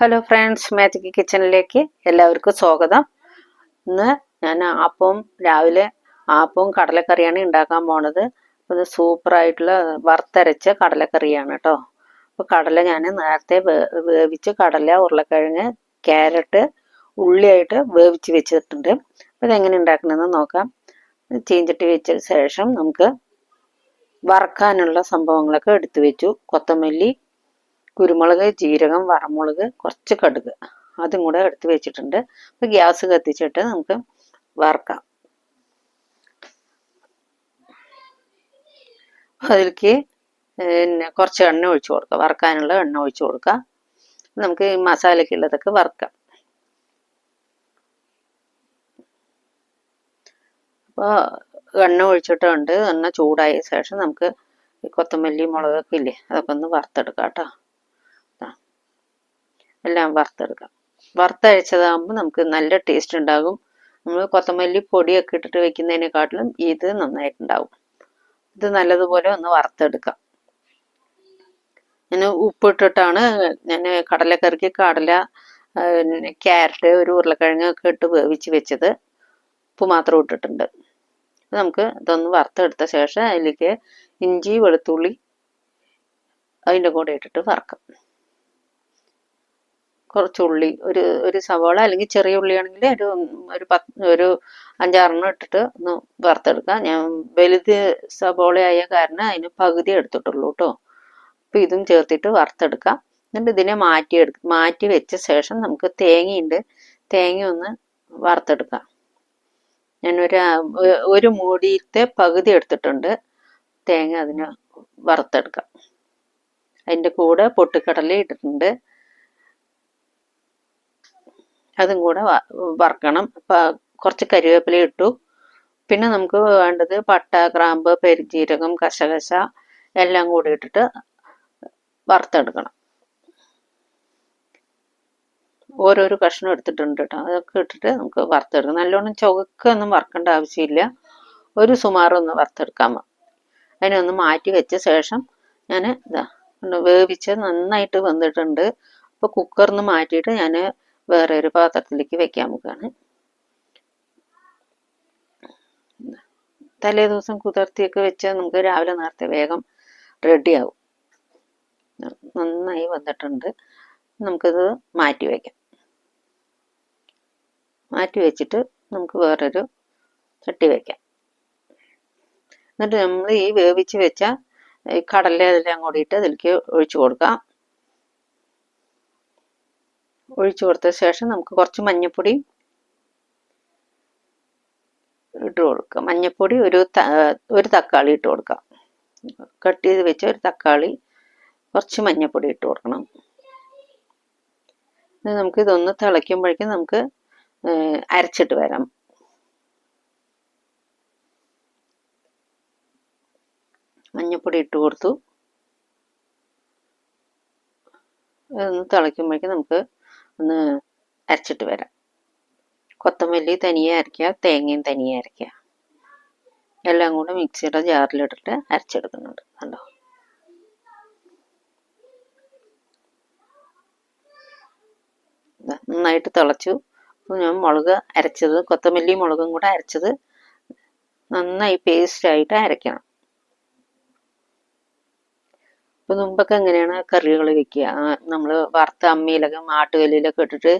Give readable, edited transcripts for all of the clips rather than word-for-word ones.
Hello friends, magic കിച്ചണിലേക്ക് എല്ലാവർക്കും സ്വാഗതം. ഇന്ന് ഞാൻ രാവിലെ ആപ്പവും കടലക്കറിയാണ് ഉണ്ടാക്കാൻ പോണത്. ഇത് സൂപ്പറായിട്ടുള്ള വറുത്തരച്ച കടലക്കറിയാണ് കേട്ടോ. അപ്പോൾ കടല ഞാൻ നേരത്തെ വേവിച്ച് കടല, ഉരുളക്കിഴങ്ങ്, ക്യാരറ്റ്, ഉള്ളിയായിട്ട് വേവിച്ച് വെച്ചിട്ടുണ്ട്. അപ്പോൾ ഇതെങ്ങനെ ഉണ്ടാക്കണമെന്ന് നോക്കാം. ചീഞ്ചട്ടി വെച്ച ശേഷം നമുക്ക് വറക്കാനുള്ള സംഭവങ്ങളൊക്കെ എടുത്തു വെച്ചു. കൊത്തമല്ലി, കുരുമുളക്, ജീരകം, വറമുളക്, കുറച്ച് കടുക് അതും കൂടെ എടുത്ത് വെച്ചിട്ടുണ്ട്. അപ്പോൾ ഗ്യാസ് കത്തിച്ചിട്ട് നമുക്ക് വറക്കാം. അതിലേക്ക് കുറച്ച് എണ്ണ ഒഴിച്ചു കൊടുക്കുക. വറക്കാനുള്ള എണ്ണ ഒഴിച്ചു കൊടുക്കുക. നമുക്ക് ഈ മസാലയ്ക്കുള്ളതൊക്കെ വറക്കാം. അപ്പോൾ എണ്ണ ഒഴിച്ചിട്ടുണ്ട്. എണ്ണ ചൂടായ ശേഷം നമുക്ക് കൊത്തമല്ലി, മുളകൊക്കെ ഇല്ലേ, അതൊക്കെ ഒന്ന് വറുത്തെടുക്കാം കേട്ടോ. എല്ലാം വറുത്തെടുക്കാം. വറുത്തരച്ചതാകുമ്പോൾ നമുക്ക് നല്ല ടേസ്റ്റ് ഉണ്ടാകും. നമ്മൾ കൊത്തമല്ലി പൊടിയൊക്കെ ഇട്ടിട്ട് വെക്കുന്നതിനെക്കാട്ടിലും ഇത് നന്നായിട്ടുണ്ടാവും. ഇത് നല്ലതുപോലെ ഒന്ന് വറുത്തെടുക്കാം. ഞാൻ ഉപ്പിട്ടിട്ടാണ് ഞാൻ കടലക്കറിക്ക് കടല, ക്യാരറ്റ്, ഒരു ഉരുളക്കിഴങ്ങൊക്കെ ഇട്ട് വേവിച്ച് വെച്ചത്. ഉപ്പ് മാത്രം ഇട്ടിട്ടുണ്ട്. നമുക്ക് ഇതൊന്ന് വറുത്തെടുത്ത ശേഷം അതിലേക്ക് ഇഞ്ചി, വെളുത്തുള്ളി അതിൻ്റെ കൂടെ ഇട്ടിട്ട് വറക്കാം. കുറച്ച് ഉള്ളി, ഒരു സവാള അല്ലെങ്കിൽ ചെറിയ ഉള്ളിയാണെങ്കിൽ ഒരു 5-6 ഇട്ടിട്ട് ഒന്ന് വറുത്തെടുക്കാം. ഞാൻ വലുത് സവാളയായ കാരണം അതിന് പകുതി എടുത്തിട്ടുള്ളൂ കേട്ടോ. അപ്പോൾ ഇതും ചേർത്തിട്ട് വറുത്തെടുക്കാം. എന്നിട്ട് ഇതിനെ മാറ്റി വെച്ച ശേഷം നമുക്ക് തേങ്ങയുണ്ട്, തേങ്ങ ഒന്ന് വറുത്തെടുക്കാം. ഞാൻ ഒരു മൂടിയിലത്തെ പകുതി എടുത്തിട്ടുണ്ട് തേങ്ങ. അതിന് വറുത്തെടുക്കാം. അതിൻ്റെ കൂടെ പൊട്ടുകടല ഇട്ടിട്ടുണ്ട്, അതും കൂടെ വറക്കണം. കുറച്ച് കരിവേപ്പില ഇട്ടു. പിന്നെ നമുക്ക് വേണ്ടത് പട്ട, ഗ്രാമ്പ്, പെരുംജീരകം, കശകശ എല്ലാം കൂടി ഇട്ടിട്ട് വറുത്തെടുക്കണം. ഓരോരോ കഷ്ണം എടുത്തിട്ടുണ്ട് കേട്ടോ. അതൊക്കെ ഇട്ടിട്ട് നമുക്ക് വറുത്തെടുക്കാം. നല്ലോണം ചുവക്കൊന്നും വറക്കേണ്ട ആവശ്യമില്ല, ഒരു സുമാറൊന്ന് വറുത്തെടുക്കാം. അതിനൊന്ന് മാറ്റി വെച്ച ശേഷം ഞാൻ വേവിച്ച് നന്നായിട്ട് വെന്തിട്ടുണ്ട്. അപ്പോൾ കുക്കറിന്ന് മാറ്റിയിട്ട് ഞാൻ വേറെ ഒരു പാത്രത്തിലേക്ക് വെക്കാൻ നോക്കുകയാണ്. തലേ ദിവസം കുതിർത്തിയൊക്കെ വെച്ചാൽ നമുക്ക് രാവിലെ നേരത്തെ വേഗം റെഡിയാവും. നന്നായി വന്നിട്ടുണ്ട്. നമുക്കിത് മാറ്റി വയ്ക്കാം. മാറ്റി വെച്ചിട്ട് നമുക്ക് വേറൊരു ചട്ടി വയ്ക്കാം. എന്നിട്ട് നമ്മൾ ഈ വേവിച്ച് വെച്ച കടല എല്ലാം കൂടിയിട്ട് അതിലേക്ക് ഒഴിച്ചു കൊടുക്കാം. ഒഴിച്ചു കൊടുത്ത ശേഷം നമുക്ക് കുറച്ച് മഞ്ഞൾപ്പൊടി ഇട്ട് കൊടുക്കാം. മഞ്ഞൾപ്പൊടി ഒരു തക്കാളി ഇട്ട് കൊടുക്കാം. കട്ട് ചെയ്ത് വെച്ച ഒരു തക്കാളി, കുറച്ച് മഞ്ഞൾപ്പൊടി ഇട്ട് കൊടുക്കണം. നമുക്ക് ഇതൊന്ന് തിളയ്ക്കുമ്പോഴേക്കും നമുക്ക് അരച്ചിട്ട് വരാം. മഞ്ഞൾപ്പൊടി ഇട്ട് കൊടുത്തു. ഇതൊന്ന് തിളയ്ക്കുമ്പോഴേക്കും നമുക്ക് ഒന്ന് അരച്ചിട്ട് വരാം. കൊത്തമല്ലി തനിയെ അരയ്ക്കുക, തേങ്ങയും തനിയെ അരയ്ക്കുക. എല്ലാം കൂടെ മിക്സിയുടെ ജാറിലിട്ടിട്ട് അരച്ചെടുക്കുന്നുണ്ട്. കണ്ടോ, നന്നായിട്ട് തിളച്ചു. ഞാൻ മുളക് അരച്ചത്, കൊത്തമല്ലി മുളകും കൂടെ അരച്ചത് നന്നായി പേസ്റ്റായിട്ട് അരയ്ക്കണം. ഇപ്പൊ മുമ്പൊക്കെ എങ്ങനെയാണ് കറികൾ വെക്കുക, നമ്മൾ വറുത്ത അമ്മിയിലൊക്കെ ആട്ടുകല്ലിലൊക്കെ ഇട്ടിട്ട്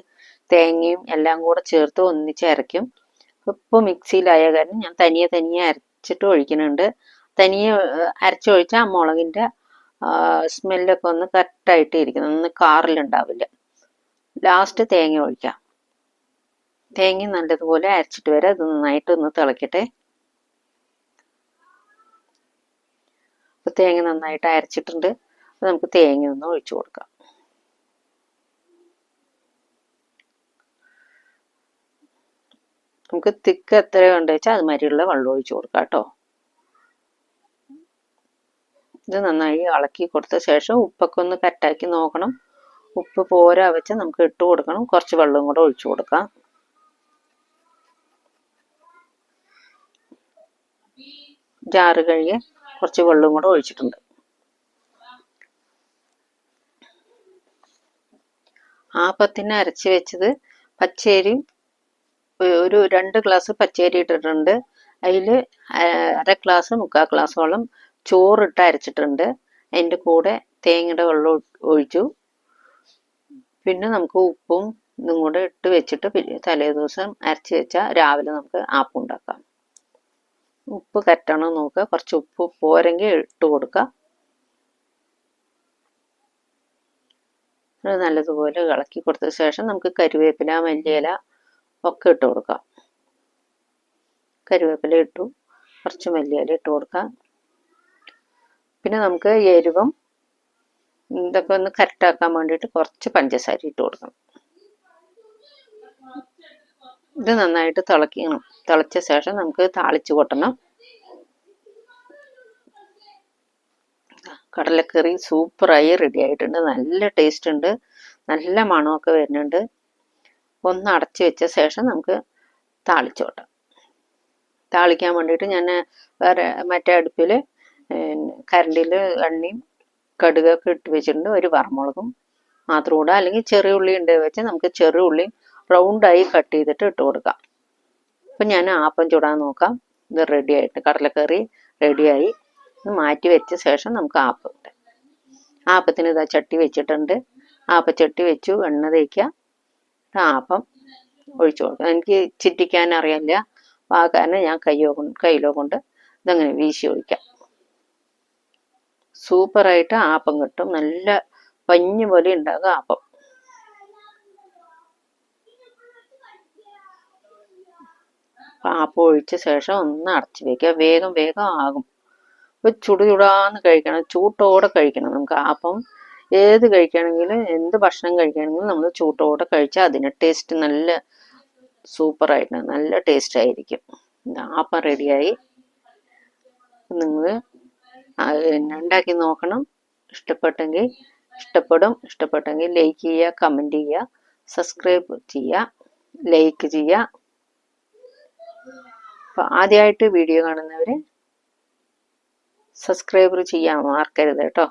തേങ്ങയും എല്ലാം കൂടെ ചേർത്ത് ഒന്നിച്ച് അരയ്ക്കും. ഇപ്പോൾ മിക്സിയിലായ കാരണം ഞാൻ തനിയെ അരച്ചിട്ട് ഒഴിക്കുന്നുണ്ട്. തനിയെ അരച്ചൊഴിച്ചാൽ ആ മുളകിൻ്റെ സ്മെല്ലൊക്കെ ഒന്ന് കറക്റ്റായിട്ട് ഇരിക്കണം, ഒന്ന് കാറിലുണ്ടാവില്ല. ലാസ്റ്റ് തേങ്ങ ഒഴിക്കാം. തേങ്ങ നല്ലതുപോലെ അരച്ചിട്ട് വരാം. അത് നന്നായിട്ട് ഒന്ന് തിളക്കട്ടെ. അപ്പോൾ തേങ്ങ നന്നായിട്ട് അരച്ചിട്ടുണ്ട്. അപ്പോൾ നമുക്ക് തേങ്ങ ഒന്ന് ഒഴിച്ചു കൊടുക്കാം. നമുക്ക് തിക്ക് എത്ര ഉണ്ട് വെച്ചാൽ അത് മാതിരിയുള്ള വെള്ളം ഒഴിച്ചു കൊടുക്കാം കേട്ടോ. ഇത് നന്നായി ഇളക്കി കൊടുത്ത ശേഷം ഉപ്പൊക്കെ ഒന്ന് കറക്റ്റാക്കി നോക്കണം. ഉപ്പ് പോരാ വെച്ച് നമുക്ക് ഇട്ട് കൊടുക്കണം. കുറച്ച് വെള്ളം കൂടെ ഒഴിച്ചു കൊടുക്കാം. ജാറ് കഴുകി കുറച്ച് വെള്ളം കൂടെ ഒഴിച്ചിട്ടുണ്ട്. ആപ്പത്തിന് അരച്ച് വെച്ചത് പച്ചരിയും ഒരു 2 ഗ്ലാസ് പച്ചരി ഇട്ടിട്ടുണ്ട്. അതിൽ അര ഗ്ലാസ് 3/4 ഗ്ലാസോളം ചോറിട്ട് അരച്ചിട്ടുണ്ട്. അതിൻ്റെ കൂടെ തേങ്ങയുടെ വെള്ളം ഒഴിച്ചു. പിന്നെ നമുക്ക് ഉപ്പും ഇതും കൂടെ ഇട്ട് വെച്ചിട്ട് തലേ ദിവസം അരച്ച് വെച്ചാൽ രാവിലെ നമുക്ക് ആപ്പം ഉണ്ടാക്കാം. ഉപ്പ് കറക്റ്റാണോ നോക്കുക. കുറച്ച് ഉപ്പ് പോരെങ്കിൽ ഇട്ട് കൊടുക്കുക. അത് നല്ലതുപോലെ ഇളക്കി കൊടുത്ത ശേഷം നമുക്ക് കരിവേപ്പില, മല്ലിയില ഒക്കെ ഇട്ട് കൊടുക്കാം. കരിവേപ്പില ഇട്ടു, കുറച്ച് മല്ലിയില ഇട്ട് കൊടുക്കാം. പിന്നെ നമുക്ക് എരിവും ഇതൊക്കെ ഒന്ന് കറക്റ്റാക്കാൻ വേണ്ടിയിട്ട് കുറച്ച് പഞ്ചസാര ഇട്ട് കൊടുക്കണം. ഇത് നന്നായിട്ട് തിളക്കണം. തിളച്ച ശേഷം നമുക്ക് താളിച്ച് കൊട്ടണം. കടലക്കറി സൂപ്പറായി റെഡി ആയിട്ടുണ്ട്. നല്ല ടേസ്റ്റ് ഉണ്ട്, നല്ല മണമൊക്കെ വരുന്നുണ്ട്. ഒന്ന് അടച്ചു വെച്ച ശേഷം നമുക്ക് താളിച്ചോട്ടാം. താളിക്കാൻ വേണ്ടിയിട്ട് ഞാൻ വേറെ മറ്റേ അടുപ്പിൽ കരണ്ടിൽ എണ്ണയും കടുകൊക്കെ ഇട്ട് വെച്ചിട്ടുണ്ട്. ഒരു വറമുളകും മാത്രം ഇടുക. അല്ലെങ്കിൽ ചെറിയ ഉള്ളി ഉണ്ട് വെച്ചാൽ നമുക്ക് ചെറിയ ഉള്ളി റൗണ്ടായി കട്ട് ചെയ്തിട്ട് ഇട്ട് കൊടുക്കാം. അപ്പം ഞാൻ ആപ്പം ചുടാൻ നോക്കാം. ഇത് റെഡി ആയിട്ട് കടലക്കറി റെഡിയായി. മാറ്റി വെച്ച ശേഷം നമുക്ക് ആപ്പം ഇടാം. ആപ്പത്തിന് ഇതാ ചട്ടി വെച്ചിട്ടുണ്ട്. ആപ്പച്ചട്ടി വെച്ചു, എണ്ണ തേക്കുക, ആപ്പം ഒഴിച്ചു കൊടുക്കുക. എനിക്ക് ചിറ്റിക്കാൻ അറിയില്ല, ആ കാരണം ഞാൻ കയ്യിലോ കൊണ്ട് ഇതങ്ങനെ വീശി ഒഴിക്കാം. സൂപ്പറായിട്ട് ആപ്പം കിട്ടും. നല്ല പഞ്ഞു പോലെ ഉണ്ടാകും ആപ്പം. ആപ്പം ഒഴിച്ച ശേഷം ഒന്ന് അടച്ചു വെക്കുക. വേഗം വേഗം ആകും. ഇപ്പം ചുടാന്ന് കഴിക്കണം, ചൂട്ടോടെ കഴിക്കണം. നമുക്ക് ആപ്പം ഏത് കഴിക്കുകയാണെങ്കിലും, എന്ത് ഭക്ഷണം കഴിക്കുകയാണെങ്കിലും നമ്മൾ ചൂട്ടോടെ കഴിച്ചാൽ അതിന് ടേസ്റ്റ് നല്ല സൂപ്പറായിട്ട് നല്ല ടേസ്റ്റ് ആയിരിക്കും. ആപ്പം റെഡിയായി. നിങ്ങൾ ഉണ്ടാക്കി നോക്കണം. ഇഷ്ടപ്പെട്ടെങ്കിൽ ലൈക്ക് ചെയ്യുക, കമൻറ്റ് ചെയ്യുക, സബ്സ്ക്രൈബ് ചെയ്യുക, ലൈക്ക് ചെയ്യുക. അപ്പോൾ ആദ്യമായിട്ട് വീഡിയോ കാണുന്നവർ സബ്സ്ക്രൈബ് ചെയ്യാൻ മറക്കരുത് കേട്ടോ.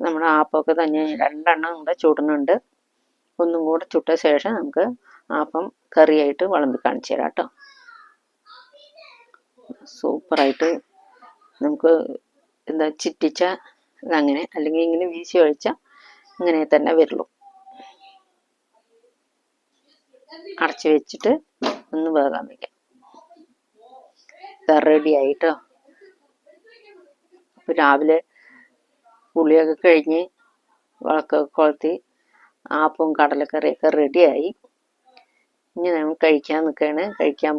നമ്മുടെ ആപ്പമൊക്കെ തന്നെ 2 എണ്ണം കൂടെ ചുടുന്നുണ്ട്. ഒന്നും കൂടെ ചുട്ട ശേഷം നമുക്ക് ആപ്പം കറിയായിട്ട് വിളമ്പി കാണിച്ചു തരാം കേട്ടോ. സൂപ്പറായിട്ട് നമുക്ക് എന്താ ചിറ്റിച്ച അങ്ങനെ, അല്ലെങ്കിൽ ഇങ്ങനെ വീശി ഒഴിച്ചാൽ ഇങ്ങനെ തന്നെ വരുള്ളൂ. അടച്ചു വെച്ചിട്ട് ഒന്ന് വേകാൻ വയ്ക്കാം. റെഡി ആയിട്ടോ. അപ്പോൾ രാവിലെ കുളിയൊക്കെ കഴിഞ്ഞ് വിളക്കൊക്കെ കൊളുത്തി ആപ്പവും കടലക്കറിയൊക്കെ റെഡിയായി. ഇനി നമ്മൾ കഴിക്കാൻ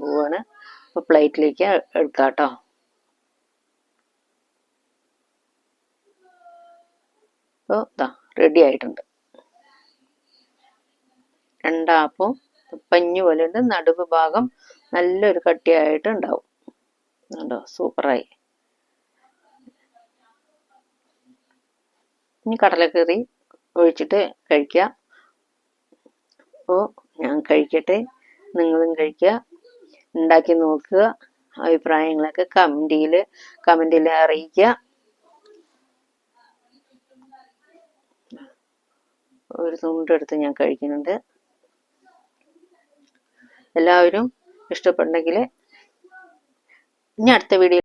പോവുകയാണ്. അപ്പോൾ പ്ലേറ്റിലേക്ക് എടുക്കാം കേട്ടോ. അപ്പോൾ ഇതാ റെഡി ആയിട്ടുണ്ട്. 2 ആപ്പവും പഞ്ഞു പോലെ ഉണ്ട്. നടുവ് ഭാഗം നല്ലൊരു കട്ടിയായിട്ട് ഉണ്ടാവും. കണ്ടോ, സൂപ്പറായി. ഇനി കടലക്കറി ഒഴിച്ചിട്ട് കഴിക്കാം. അപ്പോൾ ഞാൻ കഴിക്കട്ടെ, നിങ്ങളും കഴിക്കുക, ഉണ്ടാക്കി നോക്കുക. അഭിപ്രായങ്ങളൊക്കെ കമൻറ്റിൽ അറിയിക്കുക. ഒരു തുണ്ടെടുത്ത് ഞാൻ കഴിക്കുന്നുണ്ട്. എല്ലാവരും ഇഷ്ടപ്പെട്ടെങ്കിൽ ഇനി അടുത്ത വീഡിയോ